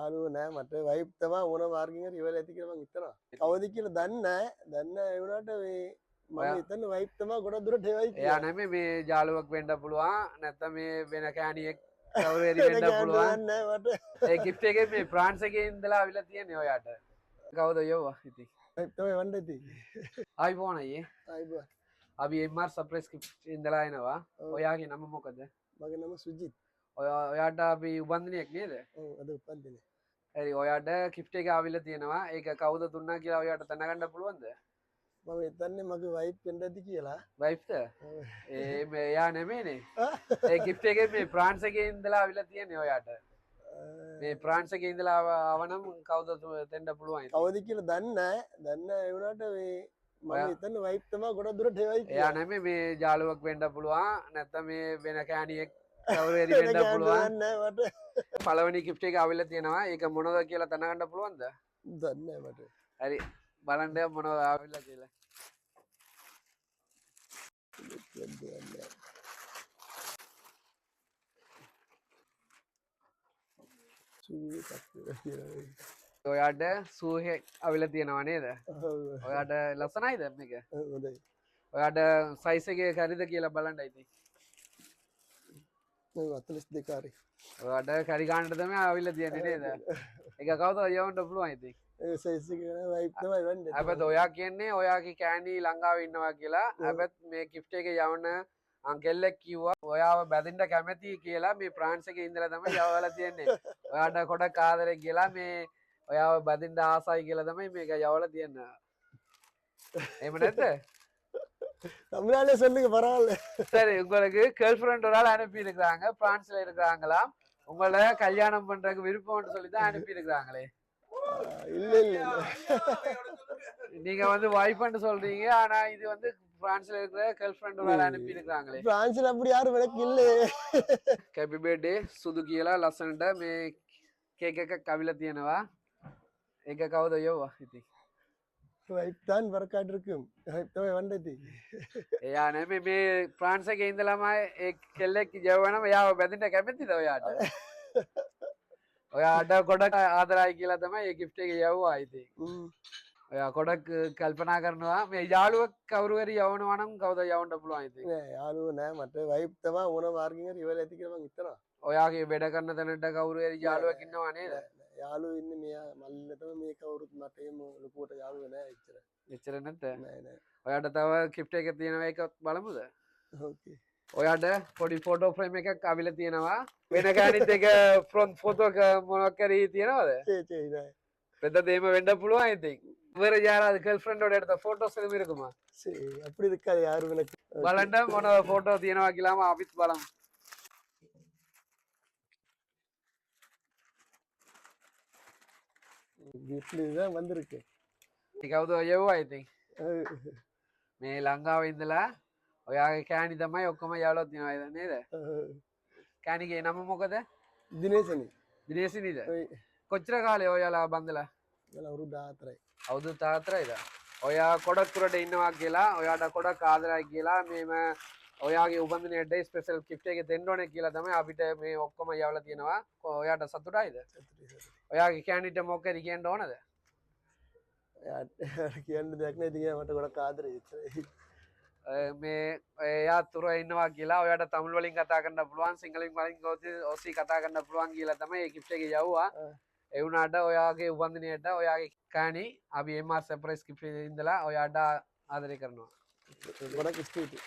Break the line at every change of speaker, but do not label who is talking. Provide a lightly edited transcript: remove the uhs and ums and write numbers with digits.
යාළුවෝ නෑ මට වයිෆ් තමයි ඕන මාර්ගින් හරි ඉවල ඇති කියලා මං හිතනවා. කවුද කියලා දන්නේ නෑ. දන්නේ ඒ වුණාට මේ මම හිතන්නේ වයිෆ් තමයි ගොඩක් දුරට එවයි කියලා.
එයා නෙමෙයි මේ යාළුවෙක් වෙන්න පුළුවන් නැත්නම් මේ වෙන කෑණියෙක් කවුරු හරි වෙන්න පුළුවන්.
නෑ මට.
ඒ gift එකේ මේ France එකේ ඉඳලා අවිලා තියෙන්නේ ඔයාට. කවුද යෝවා ඉතින්.
වයිෆ් තමයි වන්න ඉතින්.
iPhone අයියේ.
ආයිබා.
අපි MR surprise gift ඉඳලා එනවා. ඔයාගේ නම මොකද?
මගේ නම සුජිත්.
ඔයාට අපි උපන්දිනයක් නේද?
ඔව් අද උපන්දිනේ.
හරි ඔයාට gift එක ආවිලා තියෙනවා. ඒක කවුද දුන්නා කියලා ඔයාට දැනගන්න පුළුවන්ද?
මම හිතන්නේ මගේ වයිෆ් වෙන්න ඇති කියලා.
වයිෆ්ද? එයා නෙමෙයිනේ. ඒ gift එකේ මේ France එකේ ඉඳලා ආවිලා තියෙන්නේ ඔයාට. මේ France එකේ ඉඳලා ආවනම් කවුද දෙන්න පුළුවන්?
කවුද කියලා දන්නේ නෑ. දන්නේ ඒ වුණාට මේ මම හිතන්නේ වයිෆ් තමයි ගොඩක් දුරට එවයි කියලා.
එයා නෙමෙයි මේ යාළුවෙක් වෙන්න පුළුවන් නැත්නම් මේ වෙන කෑණියෙක් කවුරු හරි වෙන්න පුළුවන්.
නෑ මට.
පළවෙනි gift එක ආවිලා තියෙනවා. ඒක මොනවද කියලා දැනගන්න පුළුවන්ද?
දන්නේ නෑ මට.
හරි බලන්න මොනවද ආවිලා කියලා. ඔයාට සූහෙක් අවිලා තියෙනවා නේද? ඔයාට ලස්සනයිද මේක?
හොඳයි.
ඔයාට සයිස් එකේ හරිද කියලා බලන්න ඉතින්.
මේ 42 හරි.
ඔයාට කැරි ගන්නට තමයි අවිලා තියෙන්නේ නේද? ඒක කවුද යවන්න පුළුවන් ඉතින්.
ඒ සයිස් එක නෑ වයිෆ් තමයි වන්නේ.
හැබැයි ඔයා කියන්නේ ඔයාගේ කෑණි ලංකාවේ ඉන්නවා කියලා. හැබැයි මේ gift එක යවන අංකල්ලෙක් කිව්වා ඔයාව බැඳින්න කැමතියි කියලා මේ France එකේ ඉඳලා තමයි යවලා තියෙන්නේ. ඔයාට ගොඩක් ආදරේ කියලා මේ ඔයාව බැඳින්න ආසයි කියලා තමයි මේක යවලා තියෙන්නේ. එහෙම නැද්ද?
தமிழ்நாடே சொல்லுங்க பரவாயில்ல.
சரி உங்களுக்கு கேர்ள் ஃப்ரெண்ட் ஒரு ஆள் அனுப்பி இருக்கிறாங்க பிரான்ஸ்ல இருக்கிறாங்களாம். உங்களை கல்யாணம் பண்றதுக்கு விருப்பம்னு சொல்லி தான் அனுப்பி இருக்கிறாங்களே.
இல்ல இல்ல.
நீங்க வந்து வைஃப்னு சொல்றீங்க ஆனா இது வந்து பிரான்ஸ்ல இருக்கிற கேர்ள் ஃப்ரெண்ட் ஒரு ஆள் අනුපි இருக்கிறாங்களே.
பிரான்ஸ்ல அப்படி யாரும் எனக்கு இல்ல.
Happy birthday සුදු කියලා ලස්සනට මේ කේක් එකක් අවිලා තියෙනවා. ඒක කවුද යවුවා ඉතින්?
වයිෆ් தான் වරකාඩ් இருக்கும். වයිෆ් තමයි වන්නේ ඉතින්.
එයා නෙමෙයි මේ ප්‍රාන්ස් එකේ ඉඳලාම ඒ කෙල්ලෙක් යවනම එයාව බැඳින්න කැමතිද ඔයාට? ඔයාට ගොඩක් ආදරයි කියලා තමයි මේ gift එක යවුවා ඉතින්. ඔයා ගොඩක් කල්පනා කරනවා මේ යාළුවෙක් කවුරු හරි යවනවා නම් කවුද යවන්න පුළුවන් ඉතින්.
නෑ යාළුවෝ නෑ මට වයිෆ් තමයි ඕන මාර්ගින් හරි ඉවල ඇති කියලා මං හිතනවා.
ඔයාගේ වැඩ කරන තැනට කවුරු හරි යාළුවෙක් ඉන්නවා නේද?
යාළුවෝ ඉන්නේ මෙයා මල්ලිල තමයි මේ කවුරුත් මට එහෙම ලොකුවට යාළුවෝ නෑ එච්චර.
එච්චර නැද්ද?
නෑ නෑ.
ඔයාට තව gift එකක් තියෙනවා ඒක බලමුද?
ඕකේ.
ඔයාට පොඩි ෆෝටෝ ෆ්‍රේම් එකක් අවිලා තියෙනවා. වෙන කෑනිත් එක ෆ්‍රොන්ට් ෆෝටෝ මොනවක් හරි තියනවද?
சரி නෑ.
பெத்தது ஏமா வெண்ட புழுவா இதிங் வேற யாராவது கேர்ள் ஃப்ரெண்டோட எடுத்த போட்டோஸ் எதுவும் இருக்குமா?
சரி அப்படி இருக்காது யாரும் எனக்கு.
බලන්න මොන ෆෝටෝ තියෙනවා කියලාම අපිත් බලමු.
கிஃப்ட்ல தான் வந்திருக்கு.
කවුද යවුවා ඉතින්? මේ ලංකාවේ ඉඳලා ඔයාගේ කෑණි තමයි ඔක්කොම යවලා තියෙනවා නේද? කෑණිගේ නම මොකද?
දිනේෂනි.
දිනේෂිනිද? කොච්චර කාලේ ඔයාලා බඳලා?
එයාලා අවුරුදු 14යි.
අවුරුදු 14යිද? ඔයා කොඩක් තුරට ඉන්නවා කියලා ඔයාට කොඩක් ආදරයි කියලා මේම ඔයාගේ උපන්දිනයට ස්පෙෂල් gift එක දෙන්න ඕනේ කියලා තමයි අපිට මේ ඔක්කොම යවලා තියෙනවා. ඔයාට සතුටයිද? ඔයාගේ කෑණිට මොකද කියන්න ඕනද?
කියන්න දෙයක් නෑ ඉතින් මට ගොඩක් ආදරේ.
මේ එයා තුර ඉන්නවා කියලා ඔයාට තමිழ் වලින් කතා කරන්න පුළුවන් සිංහලෙන් වලින් ඔසි කතා කරන්න පුළුවන් කියලා තමයි මේ gift එක යවුවා. ඒ වුණාට ඔයාගේ උපන්දිනයට ඔයාගේ කෑණි අපි MR surprise gift ඉඳලා ඔයාට ආදරය කරනවා.
ගොඩක් ස්තුතියි.